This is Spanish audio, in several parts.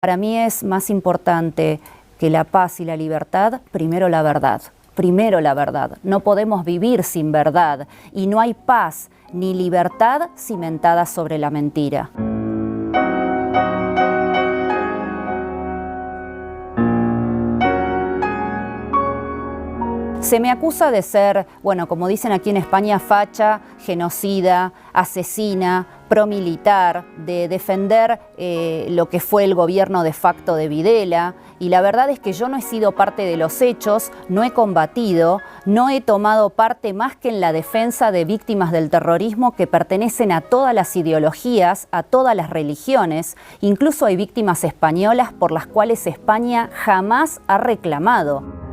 Para mí es más importante que la paz y la libertad, primero la verdad. Primero la verdad. No podemos vivir sin verdad y no hay paz ni libertad cimentada sobre la mentira. Se me acusa de ser, bueno, como dicen aquí en España, facha, genocida, asesina, promilitar, de defender lo que fue el gobierno de facto de Videla. Y la verdad es que yo no he sido parte de los hechos, no he combatido, no he tomado parte más que en la defensa de víctimas del terrorismo que pertenecen a todas las ideologías, a todas las religiones. Incluso hay víctimas españolas por las cuales España jamás ha reclamado.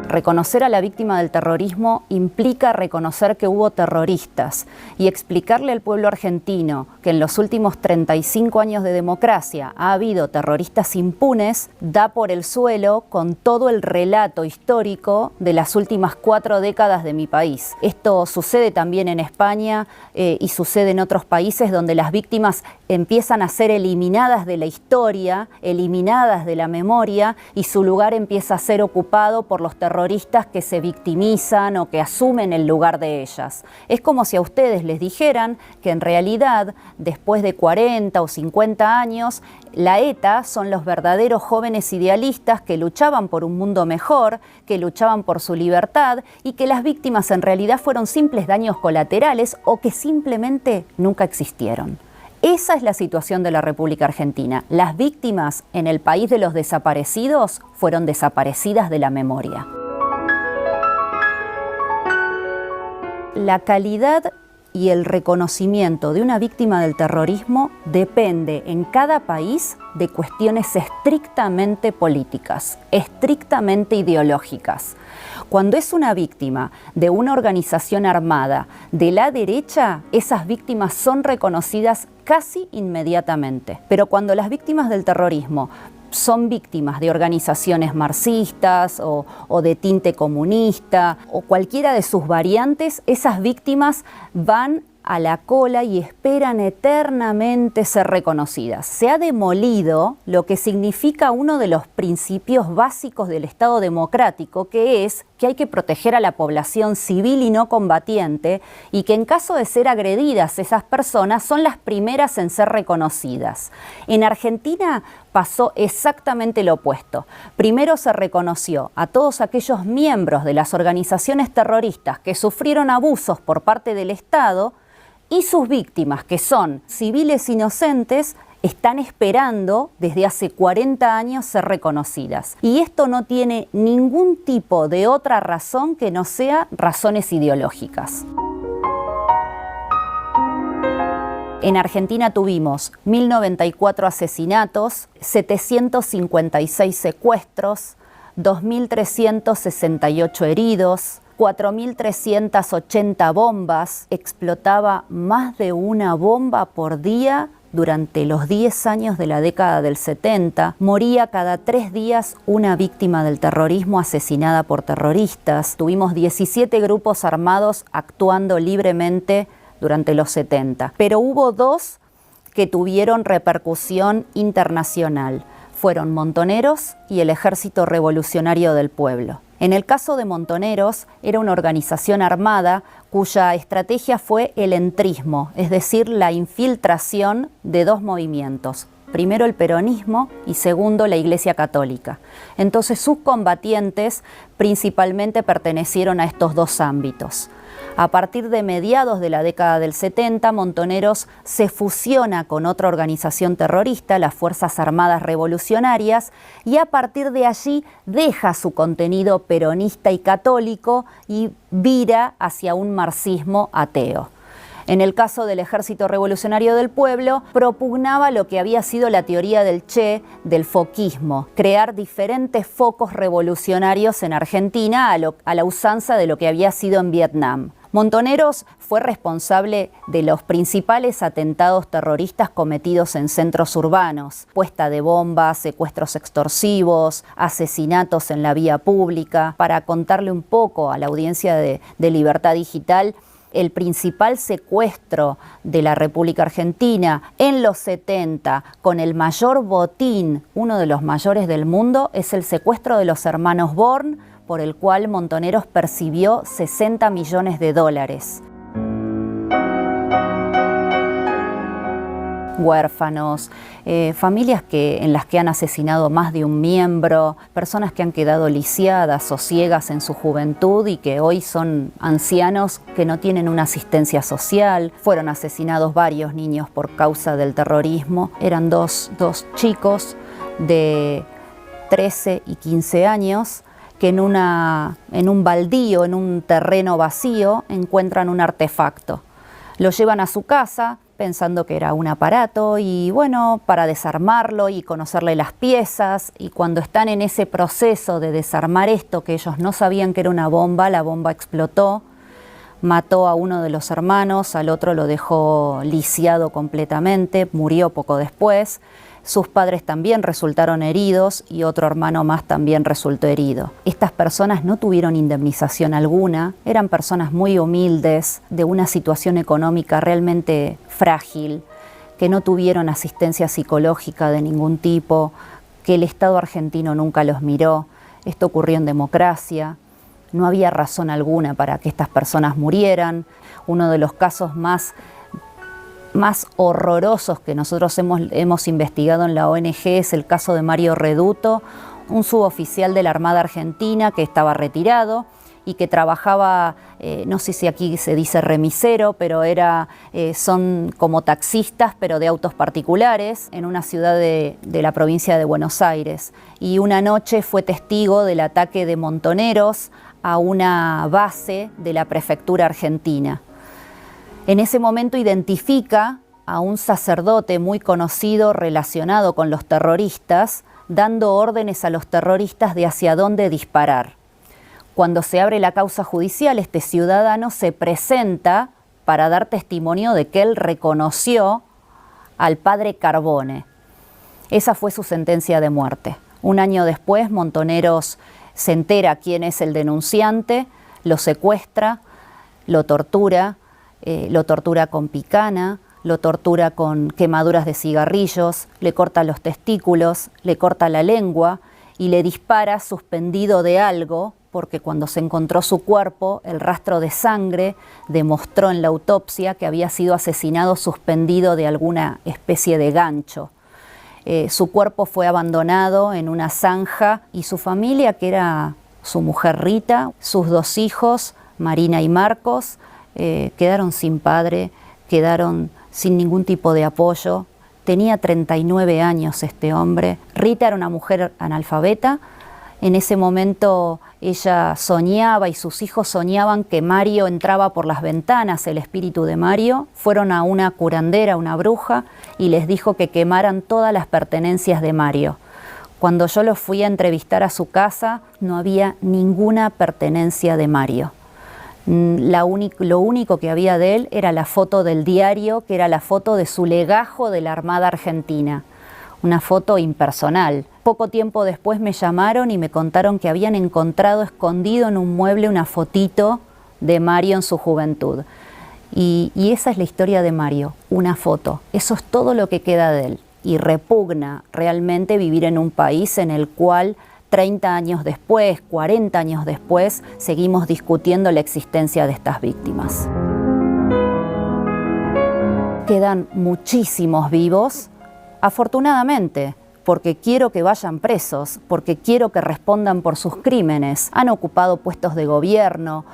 Reconocer a la víctima del terrorismo implica reconocer que hubo terroristas y explicarle al pueblo argentino que en los últimos 35 años de democracia ha habido terroristas impunes, da por el suelo con todo el relato histórico de las últimas 4 décadas de mi país. Esto sucede también en España y sucede en otros países donde las víctimas empiezan a ser eliminadas de la historia, eliminadas de la memoria y su lugar empieza a ser ocupado por los terroristas que se victimizan o que asumen el lugar de ellas. Es como si a ustedes les dijeran que en realidad, después de 40 o 50 años, la ETA son los verdaderos jóvenes idealistas que luchaban por un mundo mejor, que luchaban por su libertad y que las víctimas en realidad fueron simples daños colaterales o que simplemente nunca existieron. Esa es la situación de la República Argentina. Las víctimas en el país de los desaparecidos fueron desaparecidas de la memoria. La calidad y el reconocimiento de una víctima del terrorismo depende en cada país de cuestiones estrictamente políticas, estrictamente ideológicas. Cuando es una víctima de una organización armada de la derecha, esas víctimas son reconocidas casi inmediatamente. Pero cuando las víctimas del terrorismo son víctimas de organizaciones marxistas o de tinte comunista o cualquiera de sus variantes, esas víctimas van a la cola y esperan eternamente ser reconocidas. Se ha demolido lo que significa uno de los principios básicos del Estado democrático, que es que hay que proteger a la población civil y no combatiente y que en caso de ser agredidas esas personas son las primeras en ser reconocidas. En Argentina pasó exactamente lo opuesto. Primero se reconoció a todos aquellos miembros de las organizaciones terroristas que sufrieron abusos por parte del Estado y sus víctimas, que son civiles inocentes, están esperando desde hace 40 años ser reconocidas. Y esto no tiene ningún tipo de otra razón que no sea razones ideológicas. En Argentina tuvimos 1094 asesinatos, 756 secuestros, 2368 heridos, 4.380 bombas, explotaba más de una bomba por día durante los 10 años de la década del 70, moría cada 3 días una víctima del terrorismo asesinada por terroristas. Tuvimos 17 grupos armados actuando libremente durante los 70, pero hubo 2 que tuvieron repercusión internacional. Fueron Montoneros y el Ejército Revolucionario del Pueblo. En el caso de Montoneros, era una organización armada cuya estrategia fue el entrismo, es decir, la infiltración de 2 movimientos. Primero el peronismo y segundo la Iglesia Católica. Entonces sus combatientes principalmente pertenecieron a estos 2 ámbitos. A partir de mediados de la década del 70, Montoneros se fusiona con otra organización terrorista, las Fuerzas Armadas Revolucionarias, y a partir de allí deja su contenido peronista y católico y vira hacia un marxismo ateo. En el caso del Ejército Revolucionario del Pueblo, propugnaba lo que había sido la teoría del Che, del foquismo, crear diferentes focos revolucionarios en Argentina a la usanza de lo que había sido en Vietnam. Montoneros fue responsable de los principales atentados terroristas cometidos en centros urbanos, puesta de bombas, secuestros extorsivos, asesinatos en la vía pública. Para contarle un poco a la audiencia de Libertad Digital, El principal secuestro de la República Argentina en los 70, con el mayor botín, uno de los mayores del mundo, es el secuestro de los hermanos Born, por el cual Montoneros percibió 60 millones de dólares. Huérfanos, familias en las que han asesinado más de un miembro, personas que han quedado lisiadas o ciegas en su juventud y que hoy son ancianos que no tienen una asistencia social. Fueron asesinados varios niños por causa del terrorismo. Eran dos chicos de 13 y 15 años que en un baldío, en un terreno vacío, encuentran un artefacto. Lo llevan a su casa pensando que era un aparato y bueno, para desarmarlo y conocerle las piezas, y cuando están en ese proceso de desarmar esto, que ellos no sabían que era una bomba, la bomba explotó, mató a uno de los hermanos, al otro lo dejó lisiado completamente, murió poco después. Sus padres también resultaron heridos y otro hermano más también resultó herido. Estas personas no tuvieron indemnización alguna, eran personas muy humildes, de una situación económica realmente frágil, que no tuvieron asistencia psicológica de ningún tipo, que el Estado argentino nunca los miró. Esto ocurrió en democracia, no había razón alguna para que estas personas murieran. Uno de los casos más horrorosos que nosotros hemos investigado en la ONG es el caso de Mario Reduto, un suboficial de la Armada Argentina que estaba retirado y que trabajaba, no sé si aquí se dice remisero, pero son como taxistas, pero de autos particulares, en una ciudad de la provincia de Buenos Aires. Y una noche fue testigo del ataque de Montoneros a una base de la prefectura argentina. En ese momento identifica a un sacerdote muy conocido relacionado con los terroristas, dando órdenes a los terroristas de hacia dónde disparar. Cuando se abre la causa judicial, este ciudadano se presenta para dar testimonio de que él reconoció al padre Carbone. Esa fue su sentencia de muerte. Un año después, Montoneros se entera quién es el denunciante, lo secuestra, lo tortura con picana, lo tortura con quemaduras de cigarrillos, le corta los testículos, le corta la lengua y le dispara suspendido de algo, porque cuando se encontró su cuerpo, el rastro de sangre demostró en la autopsia que había sido asesinado suspendido de alguna especie de gancho. Su cuerpo fue abandonado en una zanja y su familia, que era su mujer Rita, sus dos hijos, Marina y Marcos, quedaron sin padre, quedaron sin ningún tipo de apoyo. Tenía 39 años este hombre. Rita era una mujer analfabeta. En ese momento ella soñaba y sus hijos soñaban que Mario entraba por las ventanas, el espíritu de Mario. Fueron a una curandera, una bruja, y les dijo que quemaran todas las pertenencias de Mario. Cuando yo los fui a entrevistar a su casa, no había ninguna pertenencia de Mario. Lo único que había de él era la foto del diario, que era la foto de su legajo de la Armada Argentina, una foto impersonal. Poco tiempo después me llamaron y me contaron que habían encontrado escondido en un mueble una fotito de Mario en su juventud. Y esa es la historia de Mario, una foto. Eso es todo lo que queda de él. Y repugna realmente vivir en un país en el cual 30 años después, 40 años después, seguimos discutiendo la existencia de estas víctimas. Quedan muchísimos vivos, afortunadamente, porque quiero que vayan presos, porque quiero que respondan por sus crímenes. Han ocupado puestos de gobierno,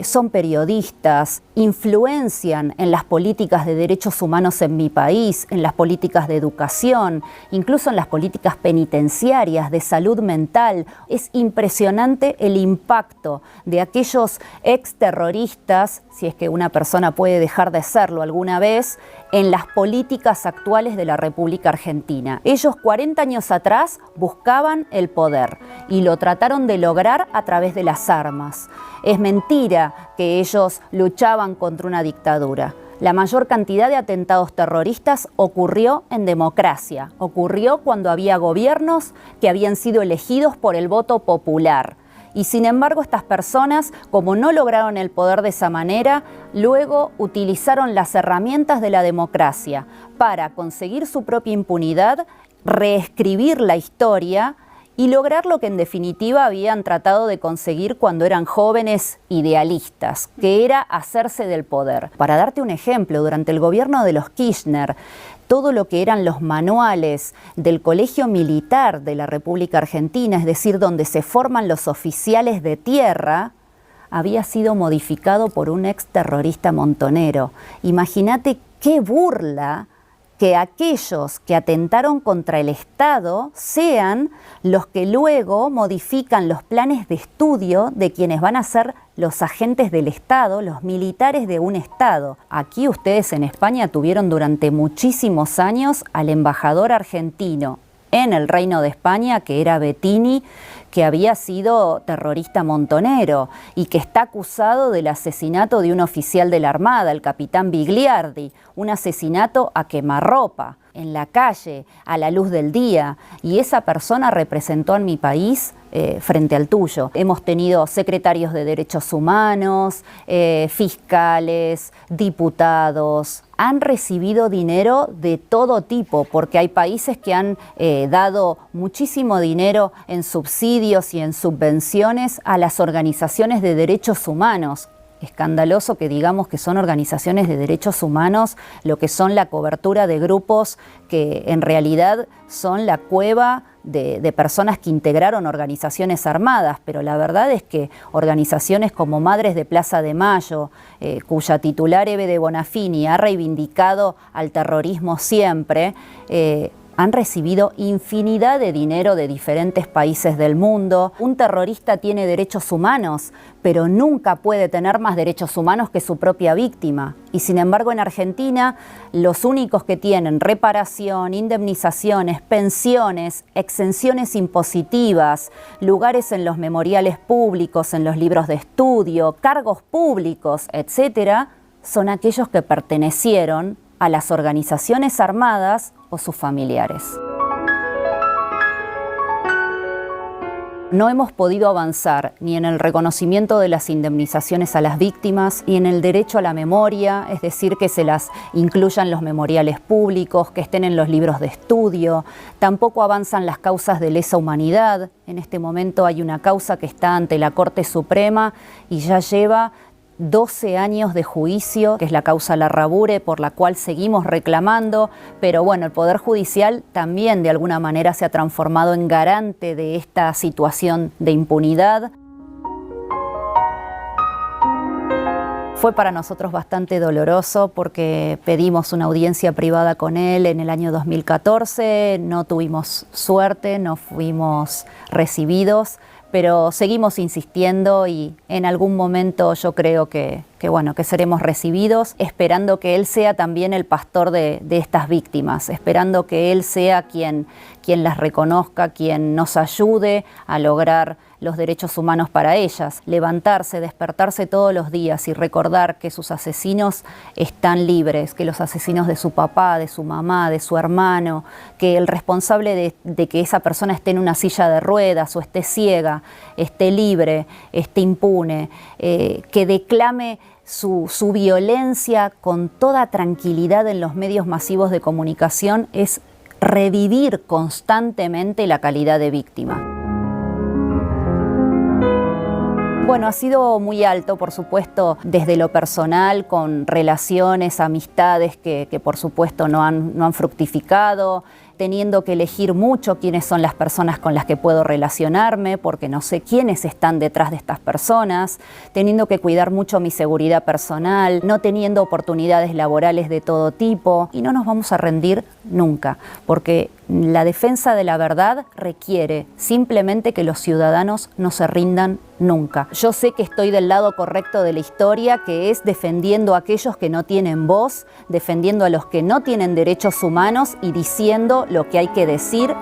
son periodistas, influencian en las políticas de derechos humanos en mi país, en las políticas de educación, incluso en las políticas penitenciarias, de salud mental. Es impresionante el impacto de aquellos exterroristas, si es que una persona puede dejar de serlo alguna vez, en las políticas actuales de la República Argentina. Ellos 40 años atrás buscaban el poder y lo trataron de lograr a través de las armas. Es mentira que ellos luchaban contra una dictadura. La mayor cantidad de atentados terroristas ocurrió en democracia, ocurrió cuando había gobiernos que habían sido elegidos por el voto popular. Y sin embargo, estas personas, como no lograron el poder de esa manera, luego utilizaron las herramientas de la democracia para conseguir su propia impunidad, reescribir la historia y lograr lo que en definitiva habían tratado de conseguir cuando eran jóvenes idealistas, que era hacerse del poder. Para darte un ejemplo, durante el gobierno de los Kirchner, todo lo que eran los manuales del Colegio Militar de la República Argentina, es decir, donde se forman los oficiales de tierra, había sido modificado por un exterrorista montonero. Imagínate qué burla que aquellos que atentaron contra el Estado sean los que luego modifican los planes de estudio de quienes van a ser los agentes del Estado, los militares de un Estado. Aquí ustedes en España tuvieron durante muchísimos años al embajador argentino en el Reino de España, que era Bettini, que había sido terrorista montonero y que está acusado del asesinato de un oficial de la Armada, el capitán Bigliardi, un asesinato a quemarropa, en la calle, a la luz del día, y esa persona representó en mi país frente al tuyo. Hemos tenido secretarios de derechos humanos, fiscales, diputados. Han recibido dinero de todo tipo, porque hay países que han dado muchísimo dinero en subsidios y en subvenciones a las organizaciones de derechos humanos. Escandaloso que digamos que son organizaciones de derechos humanos, lo que son la cobertura de grupos que en realidad son la cueva de personas que integraron organizaciones armadas, pero la verdad es que organizaciones como Madres de Plaza de Mayo, cuya titular Eve de Bonafini ha reivindicado al terrorismo siempre, han recibido infinidad de dinero de diferentes países del mundo. Un terrorista tiene derechos humanos, pero nunca puede tener más derechos humanos que su propia víctima. Y sin embargo, en Argentina, los únicos que tienen reparación, indemnizaciones, pensiones, exenciones impositivas, lugares en los memoriales públicos, en los libros de estudio, cargos públicos, etcétera, son aquellos que pertenecieron a las organizaciones armadas o sus familiares. No hemos podido avanzar ni en el reconocimiento de las indemnizaciones a las víctimas, ni en el derecho a la memoria, es decir, que se las incluyan los memoriales públicos, que estén en los libros de estudio. Tampoco avanzan las causas de lesa humanidad. En este momento hay una causa que está ante la Corte Suprema y ya lleva 12 años de juicio, que es la causa Larrabure, por la cual seguimos reclamando, pero bueno, el Poder Judicial también de alguna manera se ha transformado en garante de esta situación de impunidad. Fue para nosotros bastante doloroso porque pedimos una audiencia privada con él en el año 2014, no tuvimos suerte, no fuimos recibidos, pero seguimos insistiendo y en algún momento yo creo que seremos recibidos, esperando que él sea también el pastor de estas víctimas, esperando que él sea quien las reconozca, quien nos ayude a lograr los derechos humanos para ellas, levantarse, despertarse todos los días y recordar que sus asesinos están libres, que los asesinos de su papá, de su mamá, de su hermano, que el responsable de que esa persona esté en una silla de ruedas o esté ciega, esté libre, esté impune, que declame su violencia con toda tranquilidad en los medios masivos de comunicación, es revivir constantemente la calidad de víctima. Bueno, ha sido muy alto, por supuesto, desde lo personal, con relaciones, amistades que por supuesto no han fructificado, teniendo que elegir mucho quiénes son las personas con las que puedo relacionarme, porque no sé quiénes están detrás de estas personas, teniendo que cuidar mucho mi seguridad personal, no teniendo oportunidades laborales de todo tipo, y no nos vamos a rendir nunca, porque la defensa de la verdad requiere simplemente que los ciudadanos no se rindan nunca. Yo sé que estoy del lado correcto de la historia, que es defendiendo a aquellos que no tienen voz, defendiendo a los que no tienen derechos humanos y diciendo lo que hay que decir